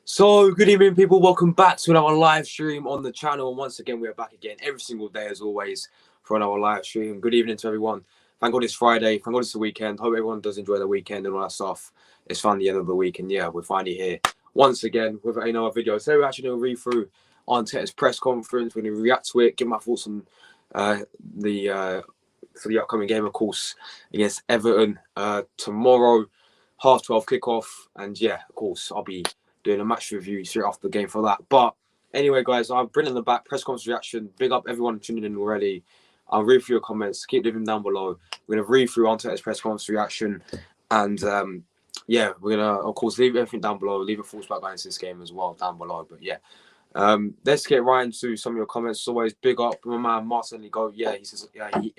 So, good evening, people. Welcome back to another live stream on the channel. And once again, we are back again every single day, as always, for another live stream. Good evening to everyone. Thank God it's Friday. Thank God it's the weekend. Hope everyone does enjoy the weekend and all that stuff. It's finally the end of the week. And yeah, we're finally here once again with another video. So, we're actually going to read through Arteta's press conference. We're going to react to it, give my thoughts on for the upcoming game, of course, against Everton tomorrow, 12:30 kickoff. And yeah, of course, I'll be doing a match review straight after the game for that. But anyway, guys, I'm bringing them back. Press conference reaction. Big up everyone tuning in already. I'll read through your comments. Keep leaving them down below. We're going to read through Arteta's press conference reaction. And yeah, we're going to, of course, leave everything down below. Leave your thoughts back into this game as well down below. But yeah, let's get right into some of your comments. As always, big up my man Martinelli. Yeah, he says, yeah, he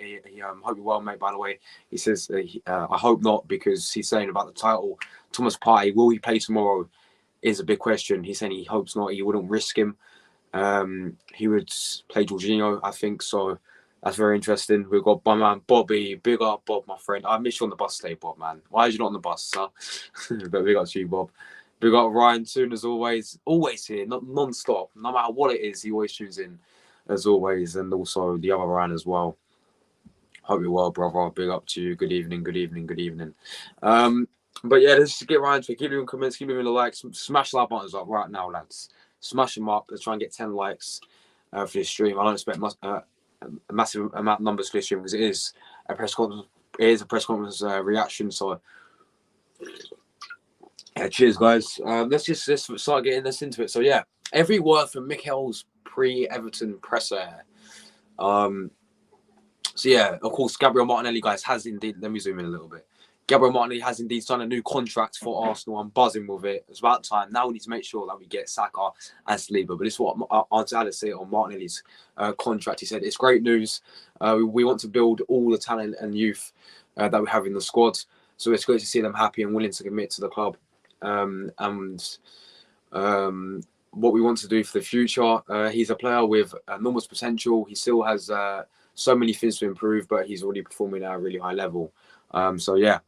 hope you're well, mate. By the way, he says, I hope not, because he's saying about the title. Thomas Partey, will he play tomorrow? Is a big question. He's saying he hopes not. He wouldn't risk him. He would play Jorginho, I think. So that's very interesting. We've got my man Bobby. Big up, Bob, my friend. I miss you on the bus today, Bob, man. Why are you not on the bus, sir? But big up to you, Bob. Big up Ryan soon, as always. Always here, not non-stop. No matter what it is, he always tunes in, as always. And also the other Ryan as well. Hope you're well, brother. Big up to you. Good evening, good evening, good evening. But yeah, let's just get right into it. Keep leaving comments, keep leaving the likes. Smash the like buttons up right now, lads. Smash them up. Let's try and get 10 likes for this stream. I don't expect a massive amount of numbers for this stream because it is a press conference. It is a press conference reaction. So yeah, cheers, guys. Let's start getting this into it. So yeah, every word from Mikel's pre-Everton presser. So yeah, of course, Gabriel Martinelli, guys, has indeed. Let me zoom in a little bit. Gabriel Martinelli has indeed signed a new contract for Arsenal. I'm buzzing with it. It's about time. Now we need to make sure that we get Saka and Saliba. But this is what Arteta said on Martinelli's contract. He said, it's great news. We want to build all the talent and youth that we have in the squad. So it's great to see them happy and willing to commit to the club. And what we want to do for the future. He's a player with enormous potential. He still has so many things to improve, but he's already performing at a really high level. So yeah.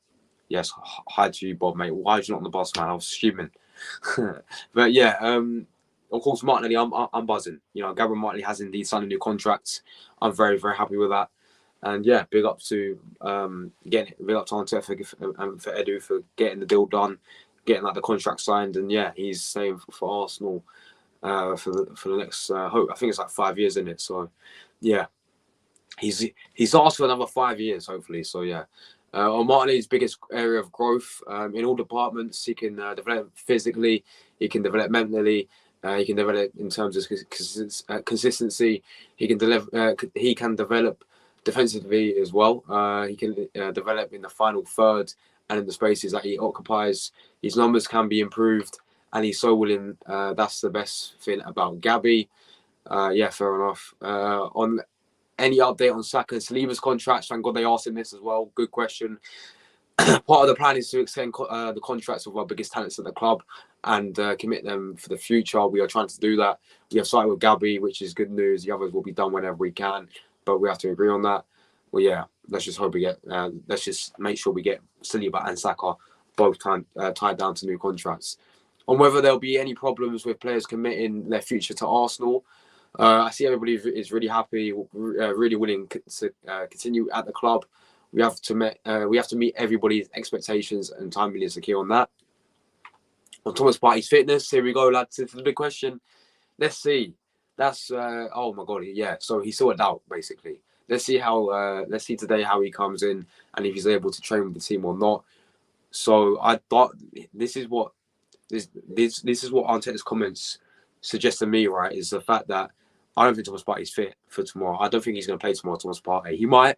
Yes, hi to you, Bob, mate. Why are you not on the bus, man? I was assuming. But yeah, of course, Martinelli, I'm buzzing. You know, Gabriel Martinelli has indeed signed a new contract. I'm very, very happy with that. And yeah, big up to Arteta for Edu for getting the deal done, getting the contract signed, and yeah, he's staying for Arsenal for the next. I think it's 5 years in it. So yeah, he's asked for another 5 years, hopefully. So yeah. On Martinelli's biggest area of growth in all departments, he can develop physically, he can develop mentally, he can develop in terms of consistency. He can develop defensively as well. He can develop in the final third and in the spaces that he occupies. His numbers can be improved, and he's so willing. That's the best thing about Gabby. Yeah, fair enough. On any update on Saka and Saliba's contracts? Thank God they asked him this as well. Good question. Part of the plan is to extend the contracts of our biggest talents at the club and commit them for the future. We are trying to do that. We have started with Gabby, which is good news. The others will be done whenever we can, but we have to agree on that. Well, yeah, let's just hope we get. Let's just make sure we get Saliba and Saka both tied down to new contracts. On whether there'll be any problems with players committing their future to Arsenal. I see everybody is really happy, really willing to continue at the club. We have to meet everybody's expectations, and time really is the key on that. On Thomas Partey's fitness, here we go, lads. It's the big question. Let's see. That's oh my god, yeah. So he's still a doubt, basically. Let's see today how he comes in and if he's able to train with the team or not. So I thought this is what Arteta's comments suggest to me, right? Is the fact that I don't think Thomas Partey's fit for tomorrow. I don't think he's going to play tomorrow, Thomas Partey. He might,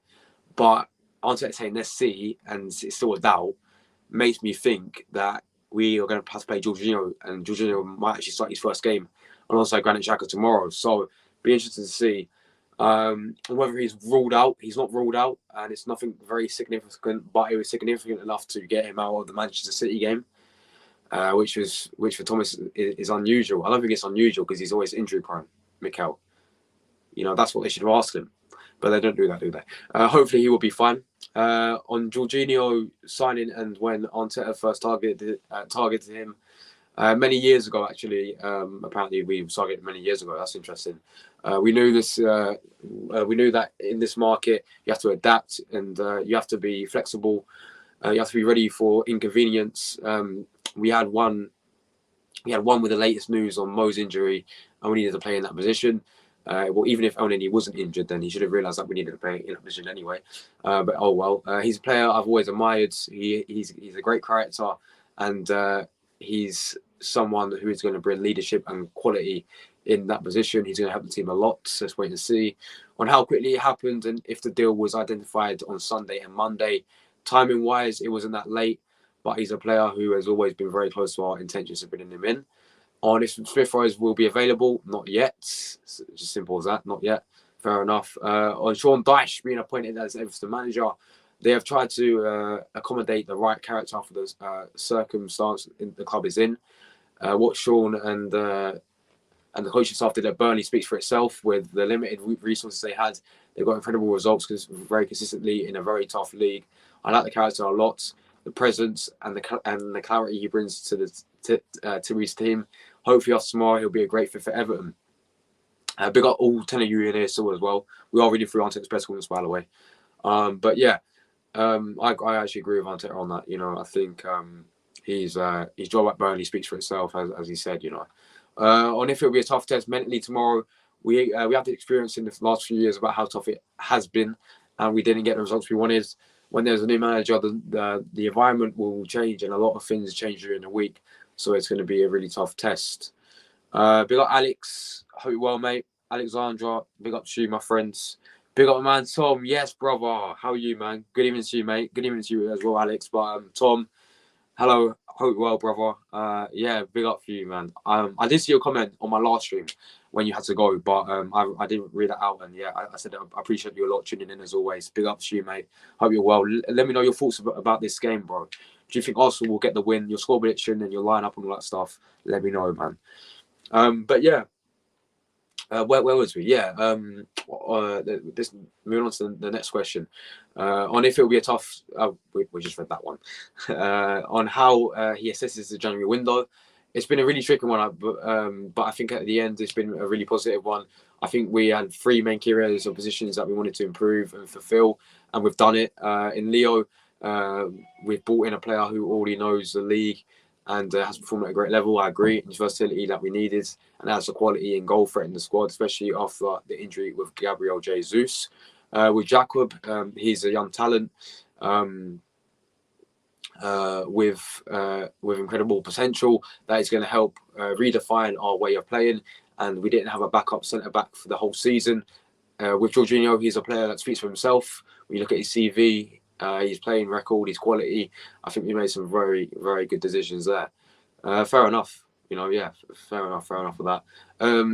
but Arteta saying let's see, and it's still a doubt, makes me think that we are going to have to play Jorginho, and Jorginho might actually start his first game alongside Granit Xhaka tomorrow. So be interested to see whether he's ruled out. He's not ruled out, and it's nothing very significant, but it was significant enough to get him out of the Manchester City game. Which for Thomas is unusual. I don't think it's unusual because he's always injury prone, Mikel. You know, that's what they should have asked him. But they don't do that, do they? Hopefully he will be fine. On Jorginho signing and when Arteta first targeted him, Many years ago, actually, apparently we saw it many years ago. That's interesting. We knew this. We knew that in this market, you have to adapt and you have to be flexible. You have to be ready for inconvenience. We had one. We had one with the latest news on Mo's injury, and we needed to play in that position. Well, even if Only wasn't injured, then he should have realised that we needed to play in that position anyway. But oh well. He's a player I've always admired. He's a great character, and he's someone who is going to bring leadership and quality in that position. He's going to help the team a lot. So let's wait and see on how quickly it happened and if the deal was identified on Sunday and Monday. Timing wise, it wasn't that late, but he's a player who has always been very close to our intentions of bringing him in. On if Smith Rose will be available, not yet. It's just simple as that, not yet. Fair enough. On Sean Dyche being appointed as Everton manager, they have tried to accommodate the right character for the circumstance the club is in. What Sean and the coaching staff did at Burnley speaks for itself. With the limited resources they had, they got incredible results very consistently in a very tough league. I like the character a lot, the presence and the clarity he brings to his team. Hopefully, after tomorrow, he'll be a great fit for Everton. Big up all 10 of you in here still as well. We are reading through Arteta's press conference, by the way. But yeah, I actually agree with Arteta on that. You know, I think his job at Burnley speaks for itself, as he said. You know, on if it'll be a tough test mentally tomorrow, we have the experience in the last few years about how tough it has been, and we didn't get the results we wanted. When there's a new manager, the environment will change, and a lot of things change during the week. So it's going to be a really tough test. Big up Alex. Hope you're well, mate. Alexandra, big up to you, my friends. Big up, man. Tom, yes, brother. How are you, man? Good evening to you, mate. Good evening to you as well, Alex. But Tom, hello. Hope you're well, brother. Yeah, big up for you, man. I did see your comment on my last stream when you had to go, but I didn't read that out. And yeah, I said I appreciate you a lot tuning in as always. Big up to you, mate. Hope you're well. Let me know your thoughts about this game, bro. Do you think Arsenal will get the win? Your score prediction and your lineup and all that stuff. Let me know, man. But yeah, where was we? Yeah, this moving on to the next question. On if it will be a tough. We just read that one. On how he assesses the January window. It's been a really tricky one, but I think at the end it's been a really positive one. I think we had three main key areas or positions that we wanted to improve and fulfill, and we've done it. In Leo, we've brought in a player who already knows the league and has performed at a great level. I agree. And versatility that we needed, and has the quality and goal threat in the squad, especially after the injury with Gabriel Jesus. With Jacob, he's a young talent with incredible potential that is going to help redefine our way of playing. And we didn't have a backup centre back for the whole season. With Jorginho, he's a player that speaks for himself. When you look at his CV, his playing record, his quality, I think we made some very, very good decisions there. Fair enough. You know, yeah, fair enough for that.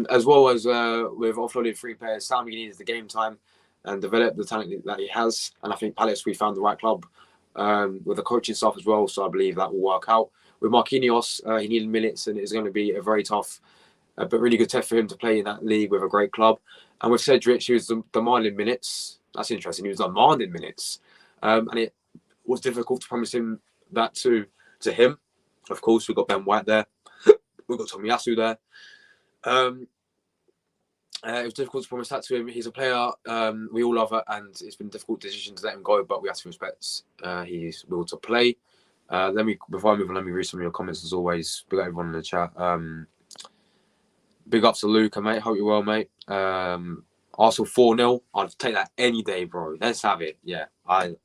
As well as with offloading three players, Sami needs the game time and develop the talent that he has. And I think Palace, we found the right club with the coaching staff as well. So I believe that will work out. With Marquinhos, he needed minutes, and it's going to be a very tough but really good test for him to play in that league with a great club. And with Cedric, he was demanding minutes. That's interesting. He was demanding minutes. And it was difficult to promise him that to him. Of course, we've got Ben White there. We've got Tomiyasu there. It was difficult to promise that to him. He's a player we all love, and it's been a difficult decision to let him go, but we have to respect his will to play. Before I move on, let me read some of your comments as always. Big up everyone in the chat. Big ups to Luca, mate. Hope you're well, mate. Arsenal 4-0. I'd take that any day, bro. Let's have it. Yeah, I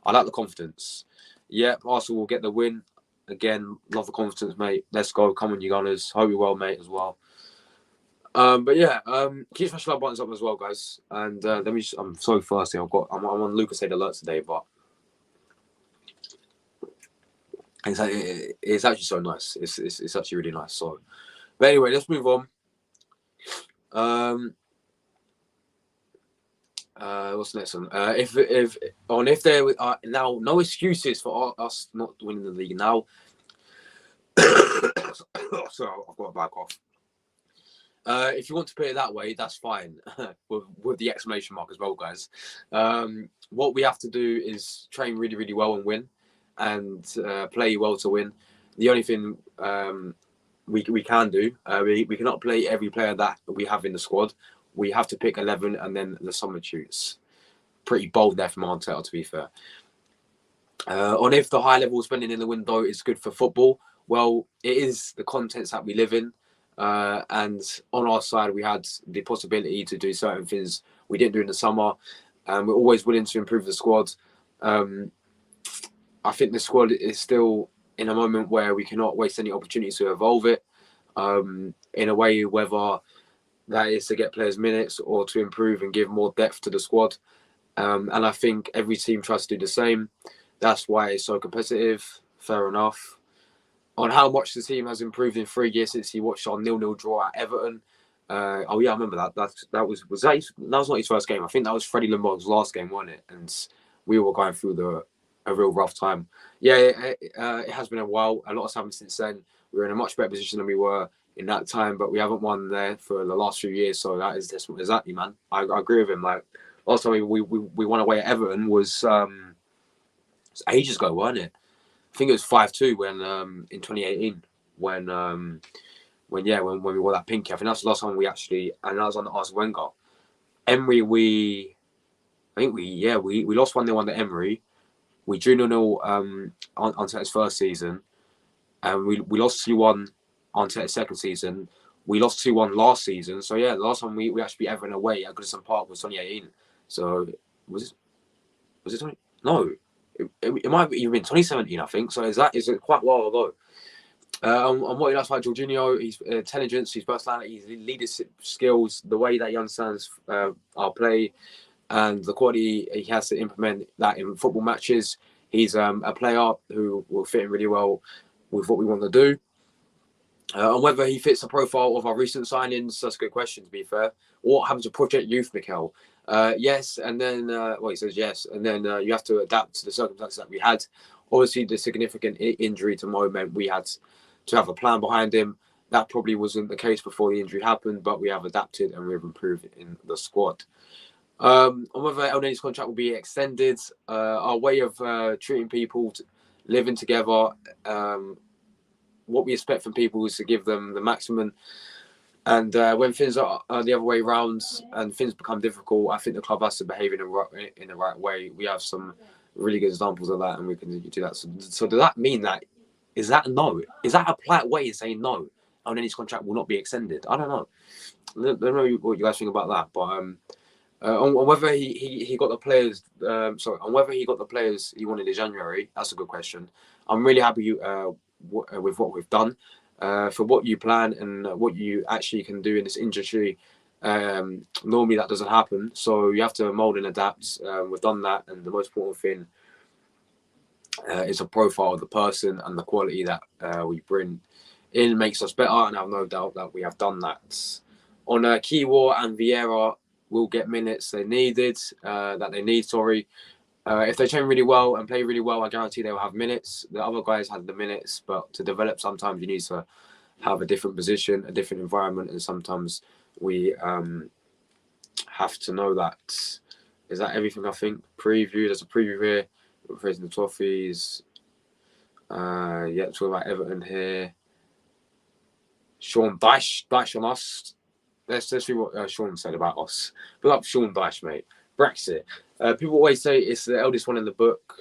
like the confidence. Yeah, Arsenal will get the win. Again, love the confidence, mate. Let's go. Come on, you Gunners. Hope you're well, mate, as well. But yeah, keep smashing our buttons up as well, guys. And I'm so thirsty. I'm on Lucas Aid alert today, but it's actually so nice. It's actually really nice. So, but anyway, let's move on. What's the next one? If there are now no excuses for us not winning the league now. Sorry, I've got a bad cough. If you want to put it that way, that's fine. with the exclamation mark as well, guys. What we have to do is train really, really well and win, and play well to win. The only thing we can do. We cannot play every player that we have in the squad. We have to pick 11 and then the substitutes. Pretty bold there from Arteta, to be fair. On if the high level spending in the window is good for football, well, it is the contents that we live in. And on our side, we had the possibility to do certain things we didn't do in the summer. We're always willing to improve the squad. I think the squad is still in a moment where we cannot waste any opportunities to evolve it in a way, whether that is to get players minutes or to improve and give more depth to the squad. And I think every team tries to do the same. That's why it's so competitive. Fair enough. On how much the team has improved in 3 years since he watched our 0-0 draw at Everton. Oh yeah, I remember that. That was not his first game. I think that was Freddie Lambert's last game, wasn't it? And we were going through a real rough time. Yeah, it has been a while. A lot has happened since then. We're in a much better position than we were in that time, but we haven't won there for the last few years. So that is just exactly, man. I agree with him. Like last time we won away at Everton was ages ago, wasn't it? I think it was 5-2 when in 2018 when we wore that pinky. I think that's the last time we actually, and that was on the Arsene Wenger. Emery, we lost 1-0 under Emery. We drew 0-0 on Arteta's first season, and we lost 2-1 on Arteta's second season. We lost 2-1 last season. So yeah, the last time we actually beat Everton away at Goodison Park was 2018. So was it 20? No. It might have even been 2017, I think. So is quite a while ago. And what he likes about Jorginho, his intelligence, his personality, his leadership skills, the way that he understands our play, and the quality he has to implement that in football matches. He's a player who will fit in really well with what we want to do. And whether he fits the profile of our recent signings, that's a good question, to be fair. What happens to Project Youth, Mikel? Yes, and then, he says yes, and then you have to adapt to the circumstances that we had. Obviously, the significant injury to Mo meant we had to have a plan behind him. That probably wasn't the case before the injury happened, but we have adapted and we've improved in the squad. On whether El-Neni's contract will be extended, our way of treating people, living together, what we expect from people is to give them the maximum. And when things are the other way around and things become difficult, I think the club has to behave in the right way. We have some really good examples of that, and we can do that. So does that mean that is that a no? Is that a polite way of saying no? El-Neni's contract will not be extended. I don't know. I don't know what you guys think about that, but on whether he got the players, on whether he got the players he wanted in January, that's a good question. I'm really happy with what we've done. For what you plan and what you actually can do in this industry, normally that doesn't happen. So you have to mold and adapt. We've done that, and the most important thing is a profile of the person, and the quality that we bring in makes us better. And I have no doubt that we have done that. On Kiwior and Vieira will get minutes they need. If they train really well and play really well, I guarantee they will have minutes. The other guys had the minutes, but to develop, sometimes you need to have a different position, a different environment, and sometimes we have to know that. Is that everything, I think? Preview, there's a preview here. We're praising the Toffees. Talk about Everton here. Sean Dyche on us. Let's see what Sean said about us. But up Sean Dyche, mate. Brexit. People always say it's the eldest one in the book.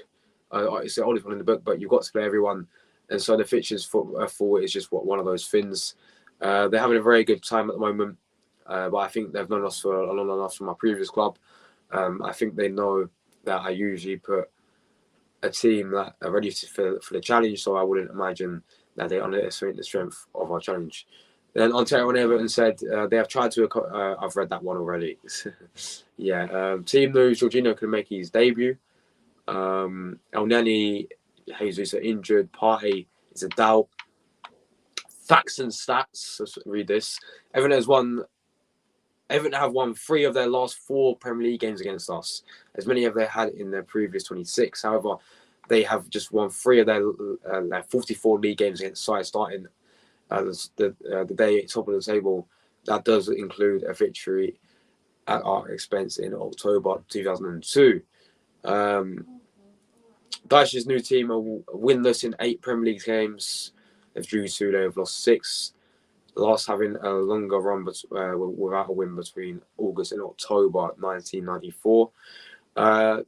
It's the oldest one in the book, but you've got to play everyone. And so the fixtures for is just one of those things. They're having a very good time at the moment, but I think they've known us for long enough from my previous club. I think they know that I usually put a team that are ready for the challenge, so I wouldn't imagine that they underestimate the strength of our challenge. Then Ontario and Everton said they have tried to. I've read that one already. Team news: Jorginho can make his debut. El-Neni, Jesus are injured. Partey is a doubt. Facts and stats. Let's read this. Everton have won 3 of their last 4 Premier League games against us, as many as they had in their previous 26. However, they have just won 3 of their 44 league games against sides starting the day top of the table. That does include a victory at our expense in October 2002. Dyche's new team are winless in 8 Premier League games. They've drew 2, they've lost 6. last having a longer run without a win between August and October 1994.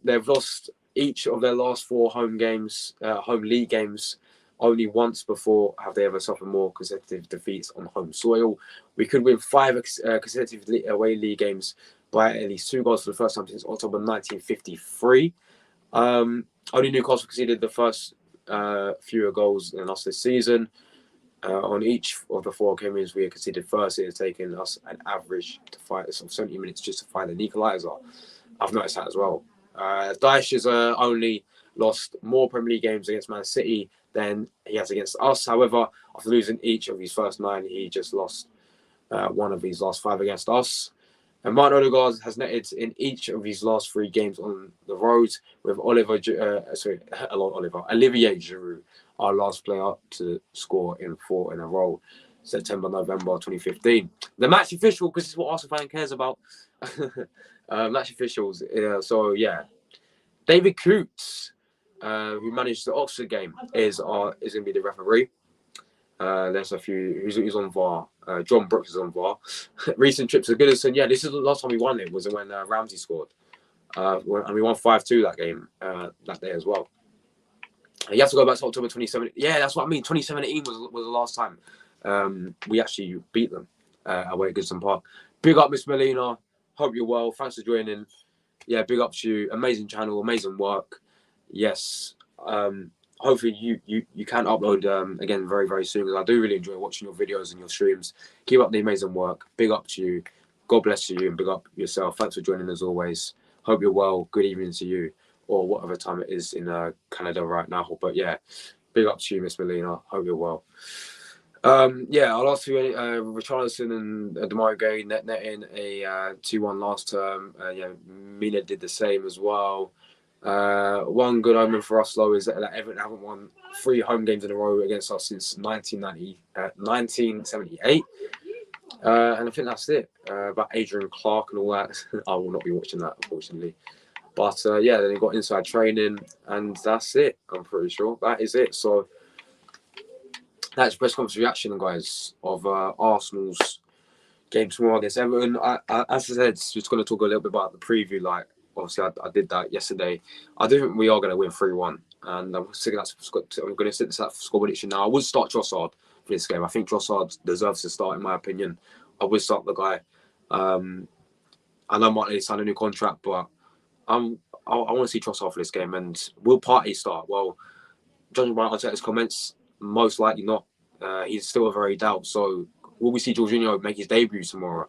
They've lost each of their last 4 home league games. Only once before have they ever suffered more consecutive defeats on home soil. We could win 5 consecutive away league games by at least 2 goals for the first time since October 1953. Only Newcastle conceded the first fewer goals than us this season. On each of the 4 games we have conceded first, it has taken us an average to fight of 70 minutes just to find an equaliser. I've noticed that as well. Daesh has only lost more Premier League games against Man City than he has against us. However, after losing each of his first 9, he just lost one of his last 5 against us. And Martin Odegaard has netted in each of his last 3 games on the road, with Olivier Giroud, our last player to score in 4 in a row, September, November 2015. The match official, because this is what Arsenal fan cares about. Match officials. So yeah, David Coots, who managed the Oxford game, is going to be the referee. There's a few who's on VAR. John Brooks is on VAR. Recent trips to Goodison. Yeah, this is the last time we won it, was when Ramsey scored. And we won 5-2 that game, that day as well. You have to go back to October 2017. Yeah, that's what I mean. 2017 was the last time we actually beat them away at Goodison Park. Big up, Miss Melina. Hope you're well. Thanks for joining. Yeah, big up to you. Amazing channel, amazing work. Yes. Hopefully you can upload again very, very soon, because I do really enjoy watching your videos and your streams. Keep up the amazing work. Big up to you. God bless you, and big up yourself. Thanks for joining as always. Hope you're well. Good evening to you, or whatever time it is in Canada right now. But yeah, big up to you, Miss Melina. Hope you're well. Yeah, I'll ask you, Richarlison and Demarai Gray netting a 2-1 last term. Yeah, Mina did the same as well. One good omen for us, though, is that Everton haven't won 3 home games in a row against us since 1978. And I think that's it. About Adrian Clark and all that. I will not be watching that, unfortunately. But yeah, then they got inside training, and that's it. I'm pretty sure that is it. So that's press conference reaction, guys, of Arsenal's game tomorrow against Everton. As I said, just going to talk a little bit about the preview. Like, obviously, I did that yesterday. I do think we are going to win 3-1, and I'm going to sit this score prediction now. I would start Trossard for this game. I think Trossard deserves to start, in my opinion. I would start the guy. I know Martinelli signed a new contract, but I want to see Trossard for this game. And will Partey start? Well, judging by Arteta's comments, most likely not. He's still a very doubt. So will we see Jorginho make his debut tomorrow?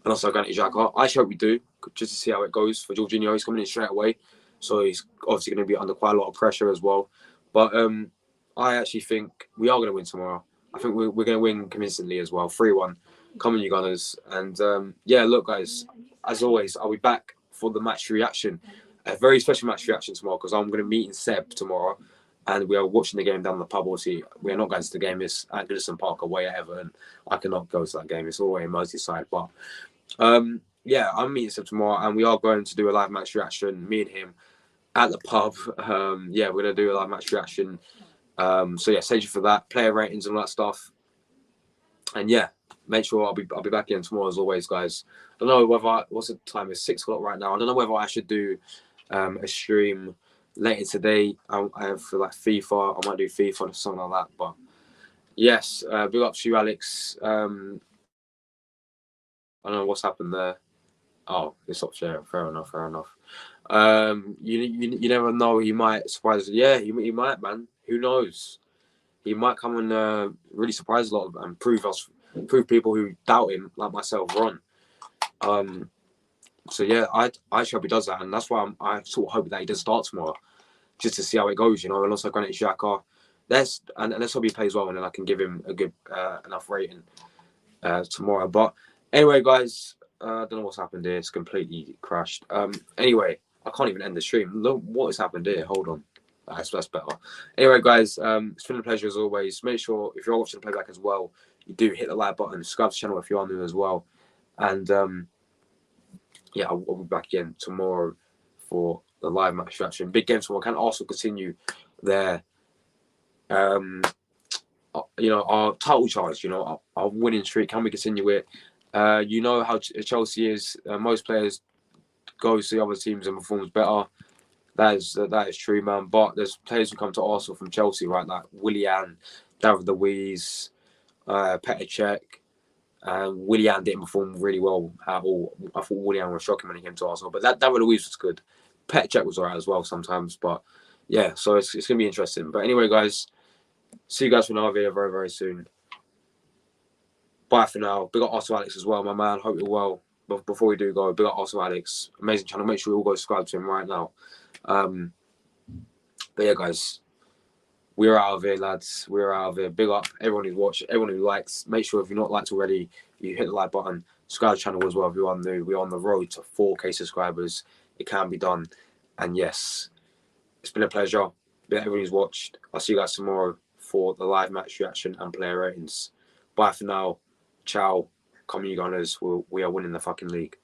And also Granit Xhaka? I hope we do, just to see how it goes for Jorginho. He's coming in straight away, so he's obviously going to be under quite a lot of pressure as well. But I actually think we are going to win tomorrow. I think we're going to win convincingly as well. 3-1. Come on, you Gunners. And yeah, look, guys, as always, I'll be back for the match reaction. A very special match reaction tomorrow, because I'm going to meet in Seb tomorrow. And we are watching the game down the pub. Obviously, we are not going to the game. It's at Goodison Park away at Everton. I cannot go to that game. It's all the way in Merseyside. But yeah, I'm meeting him tomorrow, and we are going to do a live match reaction, me and him, at the pub. Yeah, we're going to do a live match reaction. So yeah, stay tuned for that. Player ratings and all that stuff. And yeah, make sure I'll be back in tomorrow as always, guys. I don't know whether what's the time? It's 6 o'clock right now. I don't know whether I should do a stream later today. I have like FIFA. I might do FIFA or something like that. But yes, big up to you, Alex. I don't know what's happened there. Oh, it's not fair. Fair enough. You never know. He might surprise. Yeah, he might, man. Who knows? He might come and really surprise a lot and prove people who doubt him, like myself, wrong. So yeah, I hope he does that, and that's why I sort of hope that he does start tomorrow, just to see how it goes, you know. And also Granit Xhaka, let's hope he plays well, and then I can give him a good enough rating tomorrow. But anyway, guys, I don't know what's happened here. It's completely crashed. Anyway, I can't even end the stream. Look what has happened here. Hold on. That's better. Anyway, guys, it's been a pleasure as always. Make sure if you're watching the playback as well, you do hit the like button, subscribe to the channel if you are new as well. And yeah, I'll be back again tomorrow for the live match reaction. Big game tomorrow. Can Arsenal continue their our title charge, our winning streak. Can we continue it? You know how Chelsea is. Most players go to the other teams and performs better. That is true, man. But there's players who come to Arsenal from Chelsea, right? Like Willian, David Luiz, Petr Cech. Willian didn't perform really well at all. I thought Willian was shocking when he came to Arsenal, but that David Luiz was good. Petr Cech was alright as well sometimes, but yeah, so it's gonna be interesting. But anyway, guys, see you guys for another video very, very soon. Bye for now. Big up Arsenal Alex as well, my man. Hope you're well. But before we do go, big up Arsenal Alex. Amazing channel. Make sure you all go subscribe to him right now. But yeah, guys, we're out of here, lads. We're out of here. Big up everyone who's watched, everyone who likes. Make sure if you're not liked already, you hit the like button. Subscribe to the channel as well if you are new. We're on the road to 4K subscribers. It can be done. And yes, it's been a pleasure. Big up everyone who's watched. I'll see you guys tomorrow for the live match reaction and player ratings. Bye for now. Ciao. Come on, you Gunners. We are winning the fucking league.